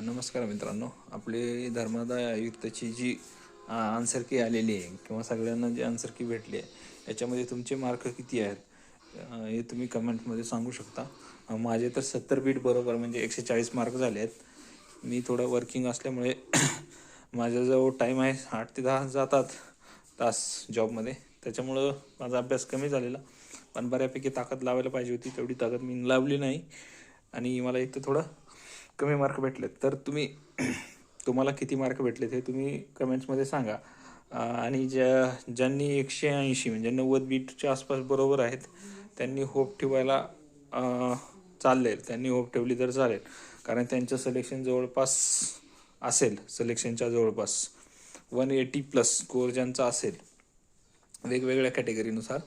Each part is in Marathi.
नमस्कार मित्रांनो. आपली धर्मादाय आयुक्ताची जी आन्सर की आलेली आहे किंवा सगळ्यांना जी आन्सर की भेटली आहे याच्यामध्ये तुमचे मार्क किती आहेत हे तुम्ही कमेंटमध्ये सांगू शकता. माझे तर 70 बीट बरोबर म्हणजे 140 मार्क झाले आहेत. मी थोडं वर्किंग असल्यामुळे माझा जो टाईम आहे 8 ते 10 जातात तास जॉबमध्ये, त्याच्यामुळं माझा अभ्यास कमी झालेला. पण बऱ्यापैकी ताकद लावायला पाहिजे होती, तेवढी ताकद मी लावली नाही आणि मला एक तर थोडं कमी मार्क भेटलेत. तर तुम्हाला किती मार्क भेटलेत हे तुम्ही कमेंट्समध्ये सांगा. आणि ज्यांनी 180 म्हणजे 90 बीटच्या आसपास बरोबर आहेत त्यांनी होप ठेवायला चालेल, त्यांनी होप ठेवली तर चालेल. कारण त्यांचं सिलेक्शन जवळपास असेल, सिलेक्शनच्या जवळपास 180+ स्कोअर ज्यांचा असेल वेगवेगळ्या कॅटेगरीनुसार.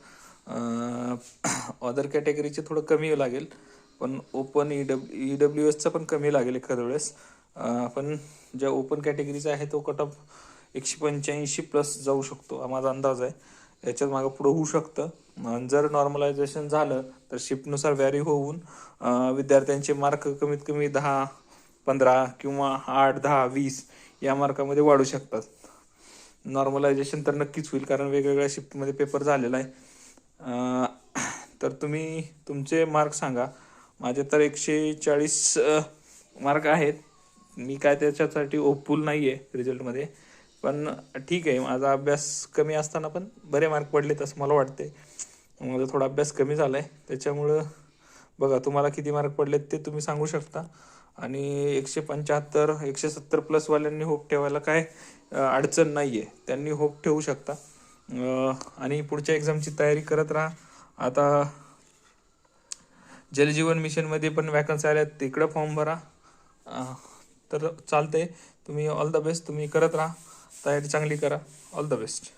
अदर कॅटेगरीचे थोडं कमी लागेल, पण ओपन EWSचा पण कमी लागेल एखाद्या वेळेस. पण ज्या ओपन कॅटेगरीचा आहे तो कट ऑफ 185+ जाऊ शकतो, हा माझा अंदाज आहे. याच्यात मागं पुढं होऊ शकतं. जर नॉर्मलायझेशन झालं तर शिफ्टनुसार व्हॅरी होऊन विद्यार्थ्यांचे मार्क कमीत कमी 10, 15 किंवा 8, 10, 20 या मार्कामध्ये वाढू शकतात. नॉर्मलायझेशन तर नक्कीच होईल, कारण वेगवेगळ्या शिफ्टमध्ये पेपर झालेला आहे. तर तुम्ही तुमचे मार्क सांगा. माझे तर 140 मार्क आहेत. मी काय त्याच्यासाठी होपफुल नाही आहे रिझल्टमध्ये, पण ठीक आहे. माझा अभ्यास कमी असताना पण बरे मार्क पडलेत असं मला वाटते. माझा थोडा अभ्यास कमी झाला आहे, त्याच्यामुळं बघा तुम्हाला किती मार्क पडलेत ते तुम्ही सांगू शकता. आणि 175, 170+ वाल्यांनी होप ठेवायला काय अडचण नाही आहे, त्यांनी होप ठेवू शकता. आणि पुढच्या एक्झामची तयारी करत राहा. आता जलजीवन मिशनमध्ये पण वॅकन्सी आल्या, तिकडं फॉर्म भरा. तर चालतंय. तुम्ही ऑल द बेस्ट. तुम्ही करत राहा, तयारी चांगली करा. All the best.